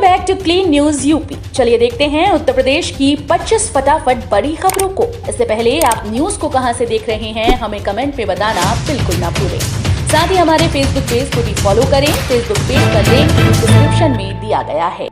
Back to clean news UP. चलिए देखते हैं उत्तर प्रदेश की 25 फटाफट बड़ी खबरों को। इससे पहले आप न्यूज को कहां से देख रहे हैं हमें कमेंट में बताना बिल्कुल ना भूलें। साथ ही हमारे फेसबुक पेज को भी फॉलो करें। फेसबुक पेज का लिंक डिस्क्रिप्शन में दिया गया है।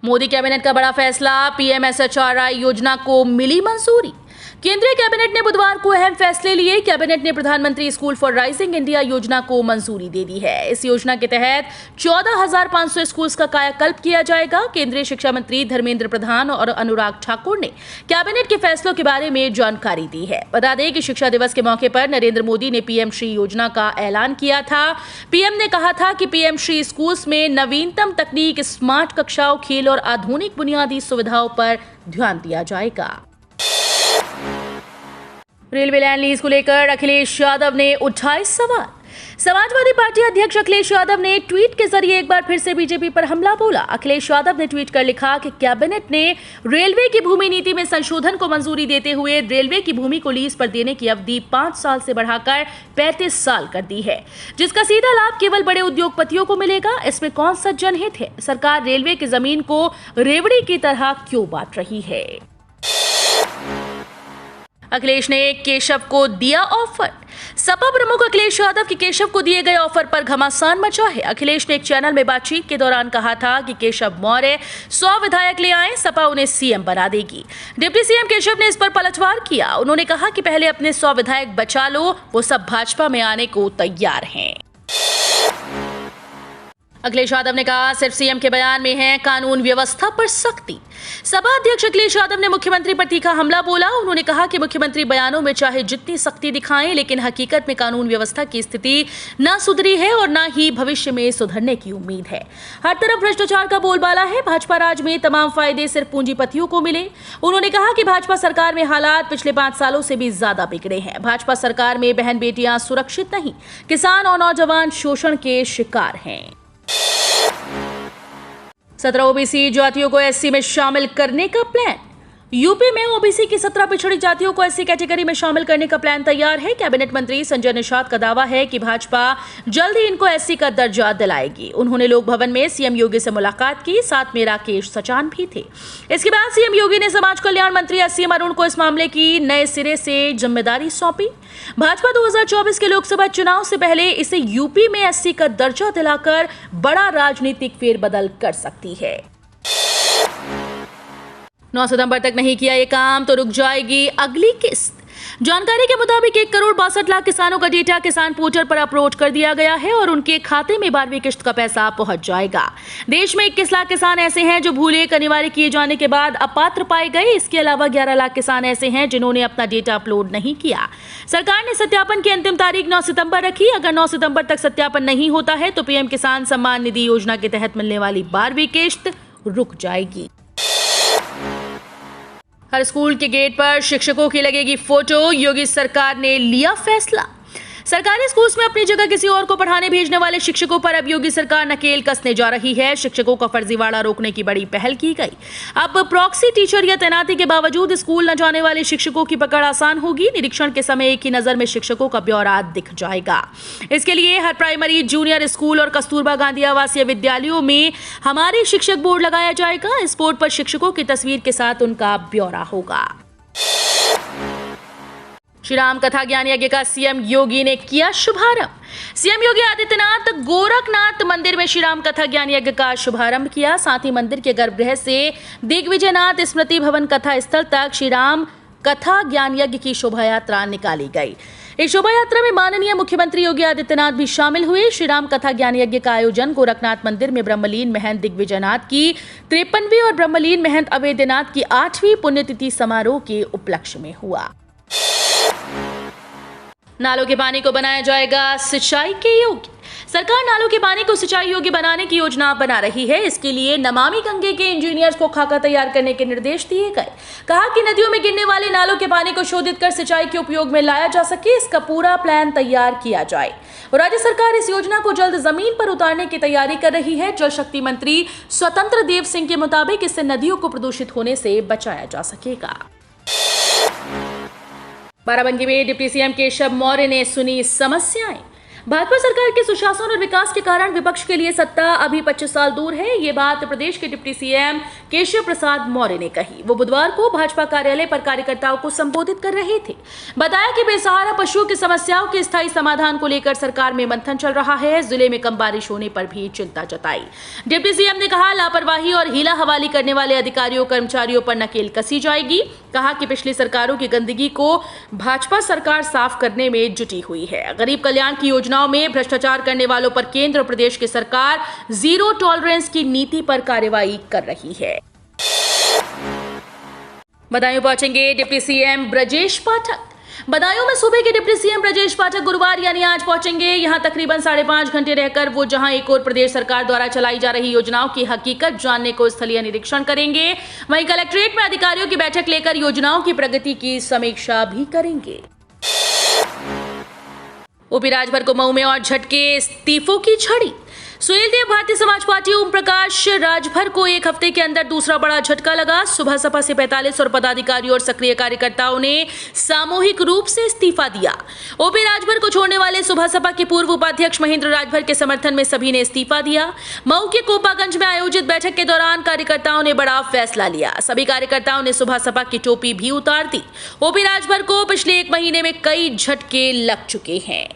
मोदी कैबिनेट का बड़ा फैसला, PMSHRI योजना को मिली मंजूरी। केंद्रीय कैबिनेट ने बुधवार को अहम फैसले लिए। कैबिनेट ने प्रधानमंत्री स्कूल फॉर राइजिंग इंडिया योजना को मंजूरी दे दी है। इस योजना के तहत 14,500 स्कूल्स का कायाकल्प किया जाएगा। केंद्रीय शिक्षा मंत्री धर्मेंद्र प्रधान और अनुराग ठाकुर ने कैबिनेट के फैसलों के बारे में जानकारी दी है। बता दें कि शिक्षा दिवस के मौके पर नरेंद्र मोदी ने PM श्री योजना का ऐलान किया था। PM ने कहा था कि PM श्री स्कूल्स में नवीनतम तकनीक, स्मार्ट कक्षाओं, खेल और आधुनिक बुनियादी सुविधाओं पर ध्यान दिया जाएगा। रेलवे लैंड लीज को लेकर अखिलेश यादव ने उठाए सवाल। समाजवादी पार्टी अध्यक्ष अखिलेश यादव ने ट्वीट के जरिए एक बार फिर से बीजेपी पर हमला बोला। अखिलेश यादव ने ट्वीट कर लिखा कि कैबिनेट ने रेलवे की भूमि नीति में संशोधन को मंजूरी देते हुए रेलवे की भूमि को लीज पर देने की अवधि 5 साल से बढ़ाकर 35 साल कर दी है, जिसका सीधा लाभ केवल बड़े उद्योगपतियों को मिलेगा। इसमें कौन सा जनहित है? सरकार रेलवे की जमीन को रेवड़ी की तरह क्यों बांट रही है? अखिलेश ने केशव को दिया ऑफर। सपा प्रमुख अखिलेश यादव के केशव को दिए गए ऑफर पर घमासान मचा है। अखिलेश ने एक चैनल में बातचीत के दौरान कहा था कि केशव मौर्य 100 विधायक ले आए, सपा उन्हें CM बना देगी। डिप्टी CM केशव ने इस पर पलटवार किया। उन्होंने कहा कि पहले अपने 100 विधायक बचा लो, वो सब भाजपा में आने को तैयार हैं। अखिलेश यादव ने कहा सिर्फ CM के बयान में है कानून व्यवस्था पर सख्ती। सपा अध्यक्ष अखिलेश यादव ने मुख्यमंत्री पर तीखा हमला बोला। उन्होंने कहा कि मुख्यमंत्री बयानों में चाहे जितनी सख्ती दिखाएं, लेकिन हकीकत में कानून व्यवस्था की स्थिति न सुधरी है और न ही भविष्य में सुधरने की उम्मीद है। हर तरफ भ्रष्टाचार का बोलबाला है। भाजपा राज में तमाम फायदे सिर्फ पूंजीपतियों को मिले। उन्होंने कहा कि भाजपा सरकार में हालात पिछले 5 सालों से भी ज्यादा बिगड़े हैं। भाजपा सरकार में बहन बेटियां सुरक्षित नहीं, किसान और नौजवान शोषण के शिकार हैं। 17 OBC जातियों को SC में शामिल करने का प्लान। यूपी में OBC की 17 पिछड़ी जातियों को SC कैटेगरी में शामिल करने का प्लान तैयार है। कैबिनेट मंत्री संजय निषाद का दावा है कि भाजपा जल्द ही इनको SC का दर्जा दिलाएगी। उन्होंने लोक भवन में CM योगी से मुलाकात की, साथ में राकेश सचान भी थे। इसके बाद CM योगी ने समाज कल्याण मंत्री SCM अरुण को इस मामले की नए सिरे से जिम्मेदारी सौंपी। भाजपा 2024 के लोकसभा चुनाव से पहले इसे यूपी में SC का दर्जा दिलाकर बड़ा राजनीतिक फेरबदल कर सकती है। 9 सितंबर तक नहीं किया ये काम तो रुक जाएगी अगली किस्त। जानकारी के मुताबिक 1,62,00,000 किसानों का डेटा किसान पोर्टल पर अपलोड कर दिया गया है और उनके खाते में 12वीं किस्त का पैसा पहुंच जाएगा। देश में 21 लाख किसान ऐसे हैं जो भूल एक अनिवार्य किए जाने के बाद अपात्र पाए गए। इसके अलावा 11 लाख किसान ऐसे हैं जिन्होंने अपना डेटा अपलोड नहीं किया। सरकार ने सत्यापन की अंतिम तारीख 9 सितंबर रखी। अगर 9 सितंबर तक सत्यापन नहीं होता है तो PM किसान सम्मान निधि योजना के तहत मिलने वाली 12वीं किस्त रुक जाएगी। हर स्कूल के गेट पर शिक्षकों की लगेगी फोटो। योगी सरकार ने लिया फैसला। सरकारी स्कूल्स में अपनी जगह किसी और को पढ़ाने भेजने वाले शिक्षकों पर अब योगी सरकार नकेल कसने जा रही है। शिक्षकों का फर्जीवाड़ा रोकने की बड़ी पहल की गई। अब प्रॉक्सी टीचर या तैनाती के बावजूद स्कूल न जाने वाले शिक्षकों की पकड़ आसान होगी। निरीक्षण के समय एक ही नजर में शिक्षकों का ब्यौरा दिख जाएगा। इसके लिए हर प्राइमरी, जूनियर स्कूल और कस्तूरबा गांधी आवासीय विद्यालयों में हमारे शिक्षक बोर्ड लगाया जाएगा। इस बोर्ड पर शिक्षकों की तस्वीर के साथ उनका ब्यौरा होगा। श्री राम कथा ज्ञान यज्ञ का CM योगी ने किया शुभारंभ। CM योगी आदित्यनाथ गोरखनाथ मंदिर में श्री राम कथा ज्ञान यज्ञ का शुभारंभ किया। साथ ही मंदिर के गर्भगृह से दिग्विजयनाथ स्मृति भवन कथा स्थल तक श्री राम कथा ज्ञान यज्ञ की शोभा यात्रा निकाली गई। इस शोभा यात्रा में माननीय मुख्यमंत्री योगी आदित्यनाथ भी शामिल हुए। श्री राम कथा ज्ञान यज्ञ का आयोजन गोरखनाथ मंदिर में ब्रह्मलीन महंत दिग्विजयनाथ की 53वीं और ब्रह्मलीन महंत अवैधनाथ की 8वीं पुण्यतिथि समारोह के उपलक्ष्य में हुआ। नालों के पानी को बनाया जाएगा सिंचाई के योग्य। सरकार नालों के पानी को सिंचाई योग्य बनाने की योजना बना रही है। इसके लिए नमामि गंगे के इंजीनियर्स को खाका तैयार करने के निर्देश दिए गए। कहा कि नदियों में गिरने वाले नालों के पानी को शोधित कर सिंचाई के उपयोग में लाया जा सके, इसका पूरा प्लान तैयार किया जाए। राज्य सरकार इस योजना को जल्द जमीन पर उतारने की तैयारी कर रही है। जल शक्ति मंत्री स्वतंत्र देव सिंह के मुताबिक इससे नदियों को प्रदूषित होने से बचाया जा सकेगा। बाराबंकी में डिप्टी CM केशव मौर्य ने सुनी समस्याएं। भाजपा सरकार के सुशासन और विकास के कारण विपक्ष के लिए सत्ता अभी 25 साल दूर है। ये बात प्रदेश के डिप्टी सीएम केशव प्रसाद मौर्य ने कही। वो बुधवार को भाजपा कार्यालय पर कार्यकर्ताओं को संबोधित कर रहे थे। बताया कि बेसहारा पशुओं की समस्याओं के स्थायी समाधान को लेकर सरकार में मंथन चल रहा है। जिले में कम बारिश होने पर भी चिंता जताई। डिप्टी सीएम ने कहा, लापरवाही और हीला हवाली करने वाले अधिकारियों कर्मचारियों पर नकेल कसी जाएगी। कहा कि पिछली सरकारों की गंदगी को भाजपा सरकार साफ करने में जुटी हुई है। गरीब कल्याण की योजनाओं में भ्रष्टाचार करने वालों पर केंद्र और प्रदेश की सरकार जीरो टॉलरेंस की नीति पर कार्रवाई कर रही है। बदायूं पहुंचेंगे डिप्टी सीएम ब्रजेश पाठक। बदायूं में सूबे के डिप्टी सीएम ब्रजेश पाठक गुरुवार यानी आज पहुंचेंगे। यहां तकरीबन 5.5 घंटे रहकर वो जहां एक और प्रदेश सरकार द्वारा चलाई जा रही योजनाओं की हकीकत जानने को स्थलीय निरीक्षण करेंगे, वहीं कलेक्ट्रेट में अधिकारियों की बैठक लेकर योजनाओं की प्रगति की समीक्षा भी करेंगे। ओपी राजभर को मऊ में और झटके इस्तीफों की झड़ी। सुनील देव भारतीय समाज पार्टी ओम प्रकाश राजभर को एक हफ्ते के अंदर दूसरा बड़ा झटका लगा। सुबह सपा से 45 और पदाधिकारियों और सक्रिय कार्यकर्ताओं ने सामूहिक रूप से इस्तीफा दिया। ओपी राजभर को छोड़ने वाले सुबह सपा के पूर्व उपाध्यक्ष महेंद्र राजभर के समर्थन में सभी ने इस्तीफा दिया। मऊ के कोपागंज में आयोजित बैठक के दौरान कार्यकर्ताओं ने बड़ा फैसला लिया। सभी कार्यकर्ताओं ने सुबह सपा की टोपी भी उतार दी। ओपी राजभर को पिछले 1 महीने में कई झटके लग चुके हैं।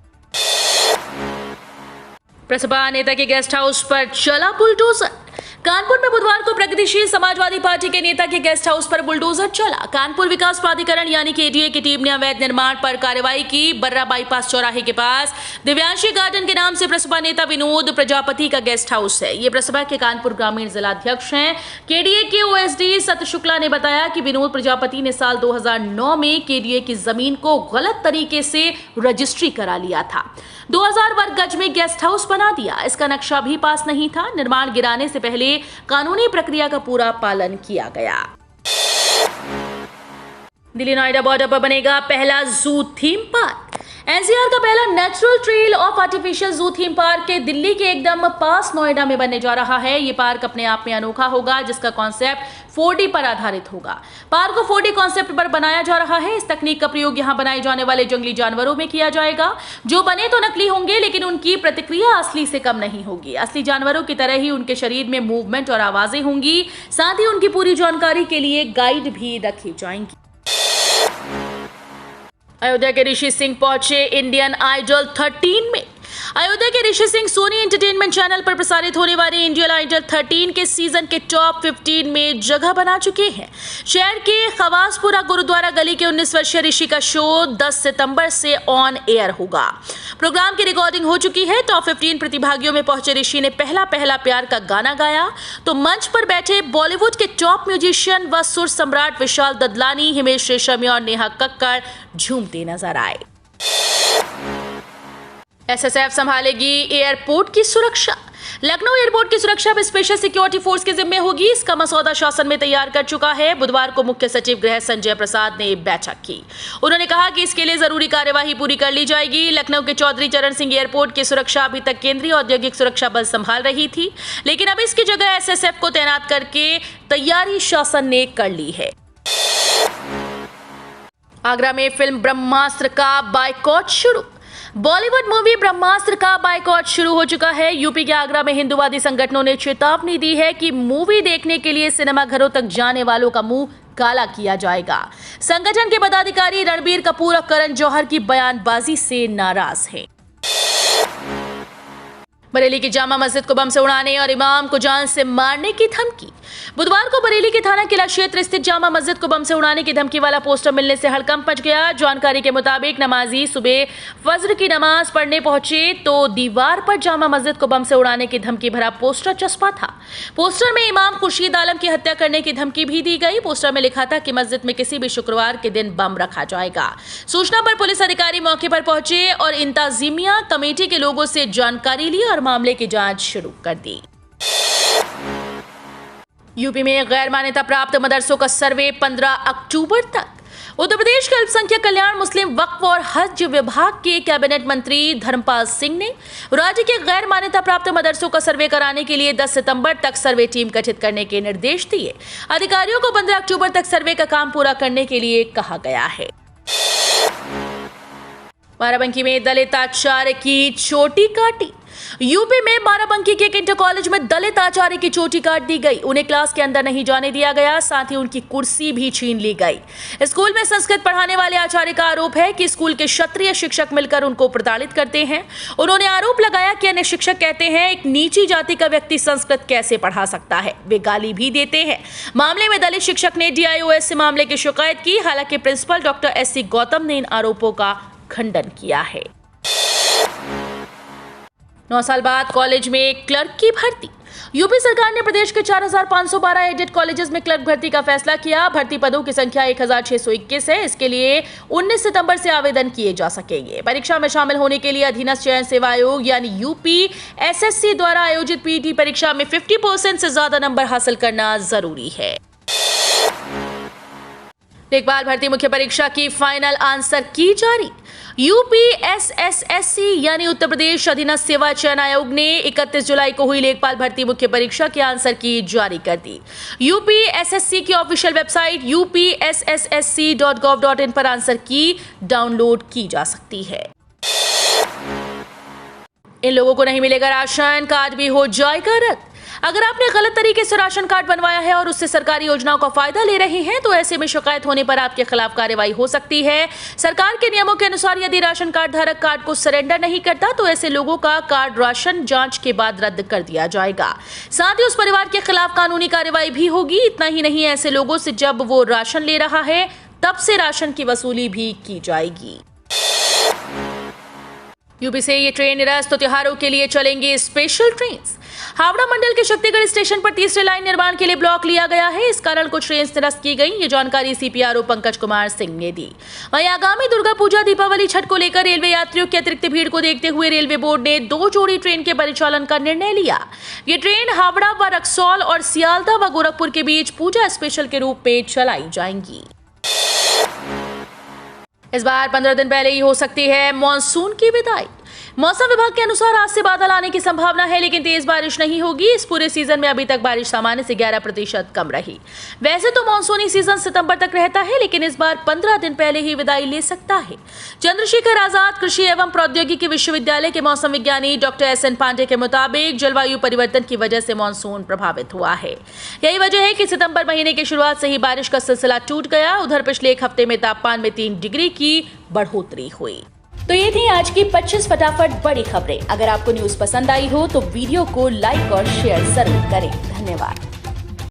प्रसपा नेता के गेस्ट हाउस पर चला बुलडोजर। कानपुर में बुधवार को प्रगतिशील समाजवादी पार्टी के नेता के गेस्ट हाउस पर बुलडोजर चला। कानपुर विकास प्राधिकरण यानी केडीए की टीम ने अवैध निर्माण पर कार्रवाई की। बर्रा बाईपास चौराहे के पास दिव्यांशी गार्डन के नाम से प्रसपा नेता विनोद प्रजापति का गेस्ट हाउस है। ये प्रसपा के कानपुर ग्रामीण जिलाध्यक्ष हैं। केडीए के ओएसडी सत्य शुक्ला ने बताया कि विनोद प्रजापति ने साल 2009 में केडीए की जमीन को गलत तरीके से रजिस्ट्री करा लिया था। 2000 वर्ग गज में गेस्ट हाउस बना दिया। इसका नक्शा भी पास नहीं था। निर्माण गिराने से पहले कानूनी प्रक्रिया का पूरा पालन किया गया। दिल्ली नोएडा बॉर्डर पर बनेगा पहला जू थीम पार्क। एनसीआर का पहला नेचुरल ट्रेल ऑफ आर्टिफिशियल जू थीम पार्क के दिल्ली के एकदम पास नोएडा में बनने जा रहा है। ये पार्क अपने आप में अनोखा होगा, जिसका कॉन्सेप्ट 4D पर आधारित होगा। पार्क को 4D कॉन्सेप्ट पर बनाया जा रहा है। इस तकनीक का प्रयोग यहां बनाए जाने वाले जंगली जानवरों में किया जाएगा, जो बने तो नकली होंगे लेकिन उनकी प्रतिक्रिया असली से कम नहीं होगी। असली जानवरों की तरह ही उनके शरीर में मूवमेंट और आवाजें होंगी। साथ ही उनकी पूरी जानकारी के लिए गाइड भी रखी जाएंगी। अयोध्या के ऋषि सिंह पहुंचे इंडियन आइडल 13 में। अयोध्या के ऋषि सिंह सोनी एंटरटेनमेंट चैनल पर प्रसारित होने वाले इंडियन आइडल 13 के सीजन के टॉप 15 में जगह बना चुके हैं। शहर के खवासपुरा गुरुद्वारा गली के 19 वर्षीय ऋषि का शो 10 सितंबर से ऑन एयर होगा। प्रोग्राम की रिकॉर्डिंग हो चुकी है। टॉप 15 प्रतिभागियों में पहुंचे ऋषि ने पहला पहला प्यार का गाना गाया, तो मंच पर बैठे बॉलीवुड के टॉप म्यूजिशियन व सुर सम्राट विशाल ददलानी, हिमेश रेशमिया और नेहा कक्कड़ झूमते नजर आए। एसएसएफ संभालेगी एयरपोर्ट की सुरक्षा। लखनऊ एयरपोर्ट की सुरक्षा अब स्पेशल सिक्योरिटी फोर्स के जिम्मे होगी। इसका मसौदा शासन में तैयार कर चुका है। बुधवार को मुख्य सचिव गृह संजय प्रसाद ने बैठक की। उन्होंने कहा कि इसके लिए जरूरी कार्यवाही पूरी कर ली जाएगी। लखनऊ के चौधरी चरण सिंह एयरपोर्ट की सुरक्षा अभी तक केंद्रीय औद्योगिक सुरक्षा बल संभाल रही थी, लेकिन अब इसकी जगह एसएसएफ को तैनात करके तैयारी शासन ने कर ली है। आगरा में फिल्म ब्रह्मास्त्र का बायकॉट शुरू। बॉलीवुड मूवी ब्रह्मास्त्र का बायकॉट शुरू हो चुका है। यूपी के आगरा में हिंदूवादी संगठनों ने चेतावनी दी है कि मूवी देखने के लिए सिनेमा घरों तक जाने वालों का मुंह काला किया जाएगा। संगठन के पदाधिकारी रणबीर कपूर और करण जौहर की बयानबाजी से नाराज हैं। बरेली की जामा मस्जिद को बम से उड़ाने और इमाम को जान से मारने की धमकी। बुधवार को बरेली के थाना किला क्षेत्र स्थित जामा मस्जिद को बम से उड़ाने की धमकी वाला पोस्टर मिलने से हड़कंप मच गया। जानकारी के मुताबिक नमाजी सुबह फज्र की नमाज पढ़ने पहुंचे तो दीवार पर जामा मस्जिद को बम से उड़ाने की धमकी भरा पोस्टर चस्पा था। पोस्टर में इमाम खुर्शीद आलम की हत्या करने की धमकी भी दी गई। पोस्टर में लिखा था कि मस्जिद में किसी भी शुक्रवार के दिन बम रखा जाएगा। सूचना पर पुलिस अधिकारी मौके पर पहुंचे और इंतजामिया कमेटी के लोगों से जानकारी ली और मामले की जांच शुरू कर दी। यूपी में गैर मान्यता प्राप्त मदरसों का सर्वे 15 अक्टूबर तक। उत्तर प्रदेश के अल्पसंख्यक कल्याण, मुस्लिम वक्फ और हज विभाग के कैबिनेट मंत्री धर्मपाल सिंह ने राज्य के गैर मान्यता प्राप्त मदरसों का सर्वे कराने के लिए 10 सितंबर तक सर्वे टीम गठित करने के निर्देश दिए। अधिकारियों को 15 अक्टूबर तक सर्वे का काम पूरा करने के लिए कहा गया है। बाराबंकी में दलित आचार्य की चोटी काटी। यूपी में बाराबंकी के एक इंटर कॉलेज में दलित आचार्य की चोटी काट दी गई। उन्हें क्लास के अंदर नहीं जाने दिया गया, साथ ही उनकी कुर्सी भी छीन ली गई। स्कूल में संस्कृत पढ़ाने वाले आचार्य का आरोप है कि स्कूल के क्षत्रिय शिक्षक मिलकर उनको प्रताड़ित करते हैं। उन्होंने आरोप लगाया कि अन्य शिक्षक कहते हैं एक नीची जाति का व्यक्ति संस्कृत कैसे पढ़ा सकता है। वे गाली भी देते हैं। मामले में दलित शिक्षक ने DIOS से मामले की शिकायत की। हालांकि प्रिंसिपल डॉक्टर SC गौतम ने इन आरोपों का खंडन किया है। 9 साल बाद कॉलेज में क्लर्क की भर्ती। यूपी सरकार ने प्रदेश के 4512 एडेड कॉलेजेस में क्लर्क भर्ती का फैसला किया। भर्ती पदों की संख्या 1621 है। इसके लिए 19 सितंबर से आवेदन किए जा सकेंगे। परीक्षा में शामिल होने के लिए अधीनस्थ चयन सेवा आयोग यानी UPSSC द्वारा आयोजित PET परीक्षा में 50% से ज्यादा नंबर हासिल करना जरूरी है। लेखपाल भर्ती मुख्य परीक्षा की फाइनल आंसर की जारी। UPSSSC यानी उत्तर प्रदेश अधीनस्थ सेवा चयन आयोग ने 31 जुलाई को हुई लेखपाल भर्ती मुख्य परीक्षा की आंसर की जारी कर दी। UPSSC की ऑफिशियल वेबसाइट upsssc.gov.in पर आंसर की डाउनलोड की जा सकती है। इन लोगों को नहीं मिलेगा राशन कार्ड, भी हो जाएगा रद्द। अगर आपने गलत तरीके से राशन कार्ड बनवाया है और उससे सरकारी योजनाओं का फायदा ले रहे हैं तो ऐसे में शिकायत होने पर आपके खिलाफ कार्रवाई हो सकती है। सरकार के नियमों के अनुसार यदि राशन कार्ड धारक कार्ड को सरेंडर नहीं करता तो ऐसे लोगों का कार्ड राशन जांच के बाद रद्द कर दिया जाएगा। साथ ही उस परिवार के खिलाफ कानूनी कार्रवाई भी होगी। इतना ही नहीं, ऐसे लोगों से जब वो राशन ले रहा है तब से राशन की वसूली भी की जाएगी। यूपी से ये ट्रेन निरस्त, तो त्योहारों के लिए चलेंगे स्पेशल ट्रेन। हावड़ा मंडल के शक्तिगढ़ स्टेशन पर तीसरे लाइन निर्माण के लिए ब्लॉक लिया गया है। इस कारण कुछ ट्रेन निरस्त की गई। ये जानकारी CPRO पंकज कुमार सिंह ने दी। वहीं आगामी दुर्गा पूजा, दीपावली, छठ को लेकर रेलवे यात्रियों की अतिरिक्त भीड़ को देखते हुए रेलवे बोर्ड ने 2 जोड़ी ट्रेन के परिचालन का निर्णय लिया। ये ट्रेन हावड़ा व रक्सौल और सियालदह व गोरखपुर के बीच पूजा स्पेशल के रूप में चलाई जाएंगी। इस बार 15 दिन पहले ही हो सकती है मॉनसून की विदाई। मौसम विभाग के अनुसार आज से बादल आने की संभावना है, लेकिन तेज बारिश नहीं होगी। इस पूरे सीजन में अभी तक बारिश सामान्य से 11% कम रही। वैसे तो मानसूनी सीजन सितंबर तक रहता है, लेकिन इस बार 15 दिन पहले ही विदाई ले सकता है। चंद्रशेखर आजाद कृषि एवं प्रौद्योगिकी विश्वविद्यालय के मौसम विज्ञानी डॉक्टर SN पांडे के मुताबिक जलवायु परिवर्तन की वजह से मानसून प्रभावित हुआ है। यही वजह है कि सितंबर महीने की शुरुआत से ही बारिश का सिलसिला टूट गया। उधर पिछले एक हफ्ते में तापमान में 3 डिग्री की बढ़ोतरी हुई। तो ये थी आज की 25 फटाफट बड़ी खबरें। अगर आपको न्यूज़ पसंद आई हो तो वीडियो को लाइक और शेयर जरूर करें। धन्यवाद।